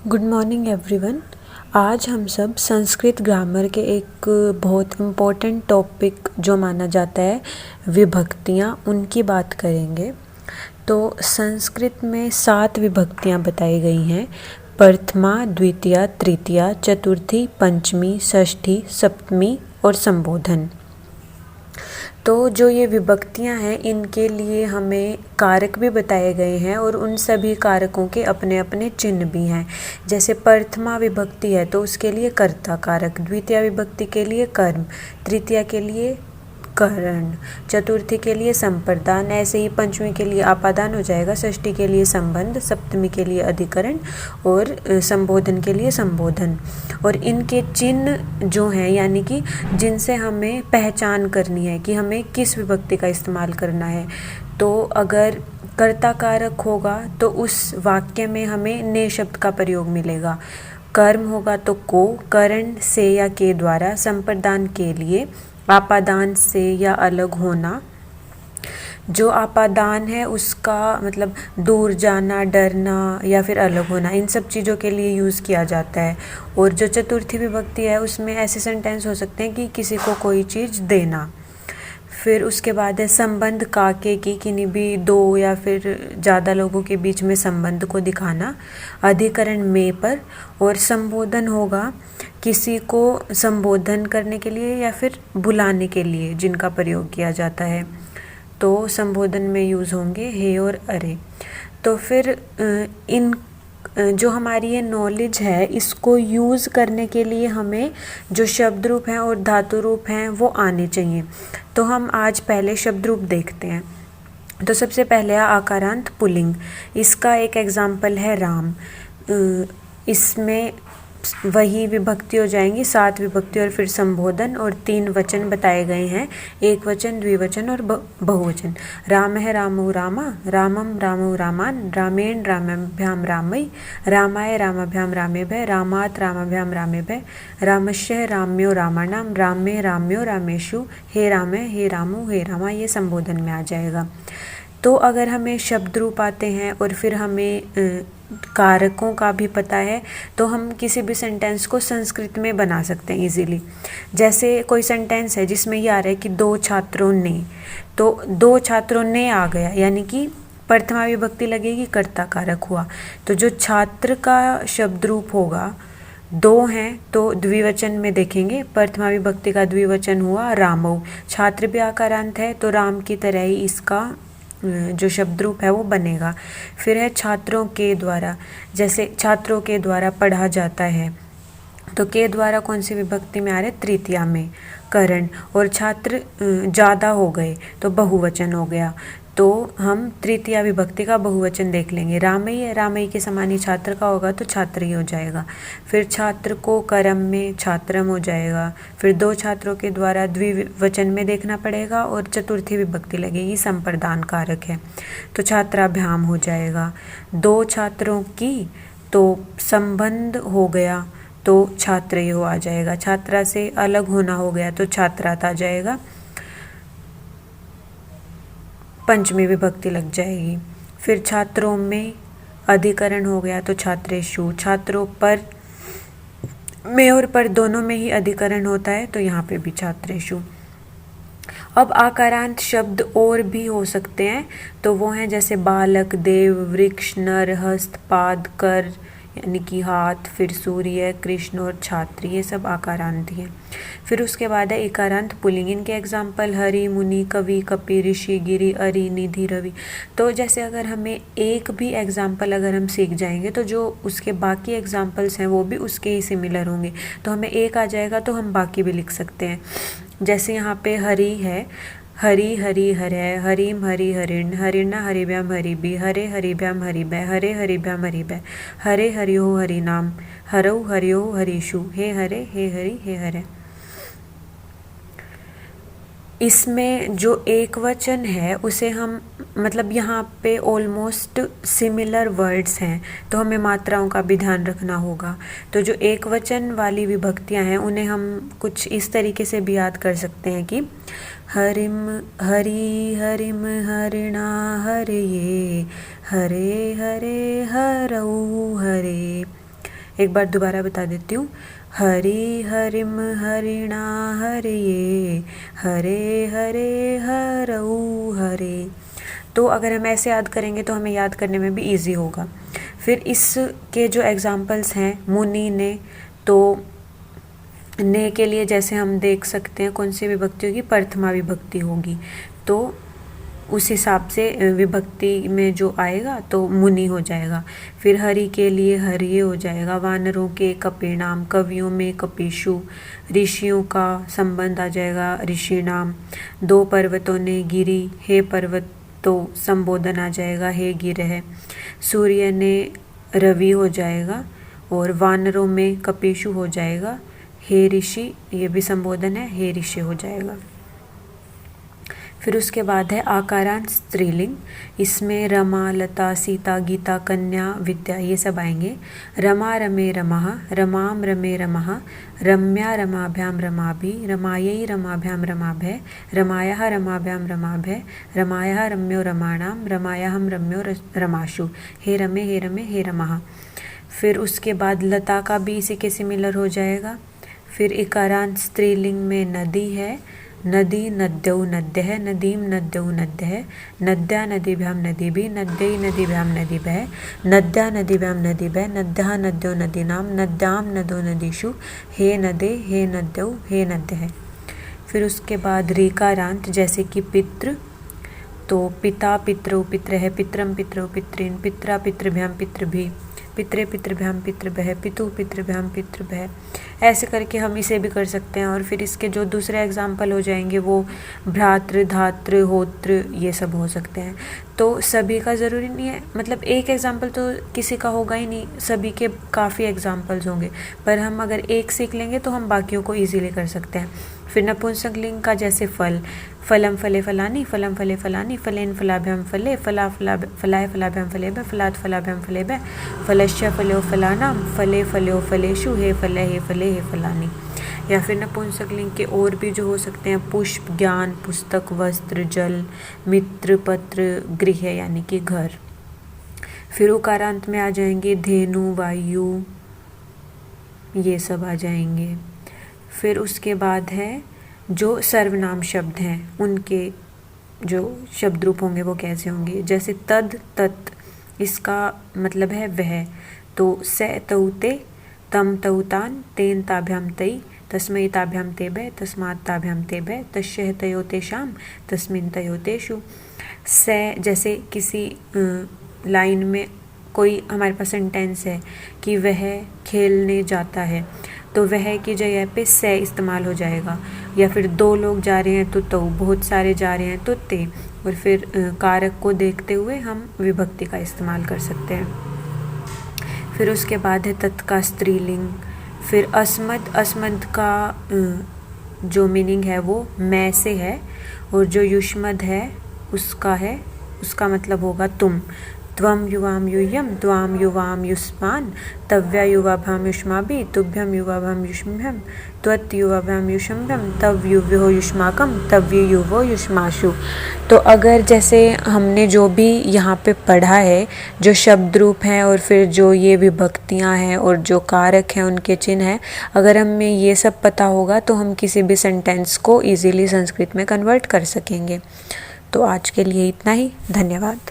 Good morning everyone. आज हम सब संस्कृत ग्रामर के एक बहुत इम्पोर्टेंट टॉपिक जो माना जाता है विभक्तियाँ, उनकी बात करेंगे। तो संस्कृत में 7 विभक्तियाँ बताई गई हैं। प्रथमा, द्वितीया, तृतीया, चतुर्थी, पंचमी, षष्ठी, सप्तमी और संबोधन। तो जो ये विभक्तियाँ हैं इनके लिए हमें कारक भी बताए गए हैं और उन सभी कारकों के अपने अपने चिन्ह भी हैं। जैसे प्रथमा विभक्ति है तो उसके लिए कर्ता कारक, द्वितीय विभक्ति के लिए कर्म, तृतीया के लिए करण, चतुर्थी के लिए संप्रदान, ऐसे ही पंचमी के लिए आपादान हो जाएगा, षष्ठी के लिए संबंध, सप्तमी के लिए अधिकरण और संबोधन के लिए संबोधन। और इनके चिन्ह जो हैं यानी कि जिनसे हमें पहचान करनी है कि हमें किस विभक्ति का इस्तेमाल करना है। तो अगर कर्ता कारक होगा तो उस वाक्य में हमें ने शब्द का प्रयोग मिलेगा। कर्म होगा तो को, करण से या के द्वारा, संप्रदान के लिए, आपादान से या अलग होना। जो आपादान है उसका मतलब दूर जाना, डरना या फिर अलग होना, इन सब चीज़ों के लिए यूज़ किया जाता है। और जो चतुर्थी विभक्ति है उसमें ऐसे सेंटेंस हो सकते हैं कि किसी को कोई चीज़ देना। फिर उसके बाद है संबंध काके की, किन्हीं भी दो या फिर ज़्यादा लोगों के बीच में संबंध को दिखाना, अधिकरण में पर। और संबोधन होगा किसी को संबोधन करने के लिए या फिर बुलाने के लिए जिनका प्रयोग किया जाता है, तो संबोधन में यूज़ होंगे हे और अरे। तो फिर इन जो हमारी ये नॉलेज है इसको यूज़ करने के लिए हमें जो शब्द रूप हैं और धातु रूप हैं वो आने चाहिए। तो हम आज पहले शब्द रूप देखते हैं। तो सबसे पहले आकारांत पुल्लिंग, इसका एक एग्जाम्पल है राम। इसमें वही विभक्ति हो जाएंगी 7 विभक्ति और फिर संबोधन, और 3 वचन बताए गए हैं, एक वचन, द्विवचन और बहुवचन। राम है रामो रामा, रामम रामो रामान, रामेण रामाभ्याम रामई, रामाय रामाभ्याम रामेभ्य, रामात रामाभ्याम रामेभ्य, रामस्य राम्यो रामाणाम, रामे राम्यो रामेशु, हे रामे हे रामो हे रामा। ये संबोधन में आ जाएगा। तो अगर हमें शब्द रूप आते हैं और फिर हमें कारकों का भी पता है तो हम किसी भी सेंटेंस को संस्कृत में बना सकते हैं इजीली। जैसे कोई सेंटेंस है जिसमें ये आ रहा है कि 2 छात्रों ने, तो 2 छात्रों ने आ गया यानी कि प्रथमा विभक्ति लगेगी, कर्ता कारक हुआ। तो जो छात्र का शब्द रूप होगा 2 हैं तो द्विवचन में देखेंगे, प्रथमा विभक्ति का द्विवचन हुआ रामौ, छात्र भी आकारांत है तो राम की तरह ही इसका जो शब्द रूप है वो बनेगा। फिर है छात्रों के द्वारा, जैसे छात्रों के द्वारा पढ़ा जाता है, तो के द्वारा कौन सी विभक्ति में आ रहे, तृतीया में, करण। और छात्र ज़्यादा हो गए तो बहुवचन हो गया, तो हम तृतीया विभक्ति का बहुवचन देख लेंगे। रामई है, रामई के समान ही छात्र का होगा तो छात्र ही हो जाएगा। फिर छात्र को करम में छात्रम हो जाएगा। फिर 2 छात्रों के द्वारा द्विवचन में देखना पड़ेगा और चतुर्थी विभक्ति लगेगी, संप्रदान कारक है तो छात्राभ्याम हो जाएगा। 2 छात्रों की तो संबंध हो गया तो छात्र हो आ जाएगा, छात्रा से अलग होना हो गया तो छात्रात आ जाएगा, पंचमी विभक्ति लग जाएगी। फिर छात्रों में अधिकरण हो गया तो छात्रेषु, छात्रों पर में और पर दोनों में ही अधिकरण होता है तो यहाँ पे भी छात्रेषु। अब आकारांत शब्द और भी हो सकते हैं, तो वो हैं जैसे बालक, देव, वृक्ष, नर, हस्त, पाद, कर यानी कि हाथ, फिर सूर्य, कृष्ण और छात्र, ये सब आकारांत हैं। फिर उसके बाद है इकारांत पुल्लिंग, इनके एग्जाम्पल हरि, मुनि, कवि, कपि, ऋषि, गिरि, अरि, निधि, रवि। तो जैसे अगर हमें एक भी एग्जाम्पल अगर हम सीख जाएंगे तो जो उसके बाकी एग्जाम्पल्स हैं वो भी उसके ही सिमिलर होंगे, तो हमें एक आ जाएगा तो हम बाकी भी लिख सकते हैं। जैसे यहाँ पे हरि है, हरि हरि हरय, हरिम हरि हरिण, हरिणा हरिभ्याम हरिभि, हरे हरिभ्याम हरिभय, हरे हरिभ्याम हरिभय, हरे हरिओ हरिनाम, हरौ हरिओ हरिषु, हे हरे हे हरि हे हरे। इसमें जो एक वचन है उसे हम मतलब यहाँ पे ऑलमोस्ट सिमिलर वर्ड्स हैं तो हमें मात्राओं का भी ध्यान रखना होगा। तो जो एक वचन वाली विभक्तियाँ हैं उन्हें हम कुछ इस तरीके से भी याद कर सकते हैं कि हरिम हरि हरिम हरिणा हरये, हरे हरे हरऊ हरे, एक बार दोबारा बता देती हूँ। हरि हरिम हरिणा हरिये, हरे हरे हरऊ हरे। तो अगर हम ऐसे याद करेंगे तो हमें याद करने में भी इजी होगा। फिर इसके जो एग्जाम्पल्स हैं, मुनि ने, तो ने के लिए जैसे हम देख सकते हैं कौन सी विभक्ति होगी, प्रथमा विभक्ति होगी, तो उस हिसाब से विभक्ति में जो आएगा तो मुनि हो जाएगा। फिर हरि के लिए हरिये हो जाएगा। वानरों के कपिनाम, कवियों में कपीशु, ऋषियों का संबंध आ जाएगा ऋषिनाम। दो पर्वतों ने गिरी, हे पर्वत तो संबोधन आ जाएगा हे गिरह। सूर्य ने रवि हो जाएगा, और वानरों में कपीशु हो जाएगा, हे ऋषि, ये भी संबोधन है, हे ऋषि हो जाएगा। फिर उसके बाद है आकारांत स्त्रीलिंग। इसमें रमा, लता, सीता, गीता, कन्या, विद्या, ये सब आएंगे। रमा रमे रमः, रमाम रमे रमः, रम्या रमाभ्याम रमाभि, रमायै रमाभ्याम रमाभय, रमायाः रमाभ्याम रमाभय, रमायाः रम्यो रमाणाम, रमायाहम रम्यो रमाशु, हे रमे हे रमे हे रमः। फिर उसके बाद लता का भी इसी के सिमिलर हो जाएगा। फिर इकारांत स्त्रीलिंग में नदी है, नदी नद्यौ नद्यः, नदीम नद्यौ नद्यः, नद्या नदीभ्यां नदीभिः, नद्यै नदीभ्यां नदीभ्यः, नद्या नदीभ्यां नदीभ्यः, नद्यः नद्यो नदीनां, नद्यां नदो नदीषु, हे नदे हे नद्यौ हे नद्यः। फिर उसके बाद ऋकारांत जैसे कि पितृ, तो पिता पितरौ पितरः, पितरम पितरौ पितॄन्, पित्रा पितृभ्यां पितृभिः, पितरे पितृभ्यां पितृभ्यः, पितु पितृभ्यां पितृभ्यः। ऐसे करके हम इसे भी कर सकते हैं। और फिर इसके जो दूसरे एग्जाम्पल हो जाएंगे वो भ्रातृ, धातृ, होतृ, ये सब हो सकते हैं। तो सभी का ज़रूरी नहीं है, मतलब एक एग्जाम्पल तो किसी का होगा ही नहीं, सभी के काफ़ी एग्जाम्पल्स होंगे, पर हम अगर एक सीख लेंगे तो हम बाकियों को ईजिली कर सकते हैं। फिर नपुंसकलिंग का जैसे फल, फलम फले फलानी, फलम फले फलानी, फलेन फलाभ्याम फले, फलाय फलाभ्याम फलेभ्यः, फलात् फलाभ्याम फलेभ्यः, फलस्य फलो फलानां, फले फलो फलेषु, हे फले हे फले हे फलानी। या फिर नपुंसकलिंग के और भी जो हो सकते हैं, पुष्प, ज्ञान, पुस्तक, वस्त्र, जल, मित्र, पत्र, गृह यानी कि घर। फिर उकारांत में आ जाएंगे धेनु, वायु, ये सब आ जाएंगे। फिर उसके बाद है जो सर्वनाम शब्द हैं, उनके जो शब्द रूप होंगे वो कैसे होंगे। जैसे तद, तत्, इसका मतलब है वह, तो स तौ ते, तम तौ तान, तेन ताभ्याम तई, तस्मै ताभ्याम तेभ्य, तस्मात् ताभ्याम तेभ्य, तस्य तयो तेषां, तस्मिन् तयो तेषु। से जैसे किसी लाइन में कोई हमारे पास सेंटेंस है कि वह खेलने जाता है, तो वह की जगह पे से इस्तेमाल हो जाएगा। या फिर दो लोग जा रहे हैं तो तौ, बहुत सारे जा रहे हैं तो ते। और फिर कारक को देखते हुए हम विभक्ति का इस्तेमाल कर सकते हैं। फिर उसके बाद है तत् का स्त्रीलिंग। फिर अस्मद, अस्मद का जो मीनिंग है वो मैं से है, और जो युष्मद है उसका मतलब होगा तुम। त्वम युवाम यूयम, त्वाम युवाम युष्मान्, तव्या युवाभ्याम युष्माभि, तुभ्यम युवाभ्याम युष्मभ्यम, त्वत् युवाभ्याम युष्मभ्यम, तव युव्यो युष्माकं, तव्य युवो युष्माशु। तो अगर जैसे हमने जो भी यहाँ पे पढ़ा है, जो शब्द रूप हैं और फिर जो ये विभक्तियाँ हैं और जो कारक हैं उनके चिन्ह हैं, अगर हमें ये सब पता होगा तो हम किसी भी सेंटेंस को ईजिली संस्कृत में कन्वर्ट कर सकेंगे। तो आज के लिए इतना ही, धन्यवाद।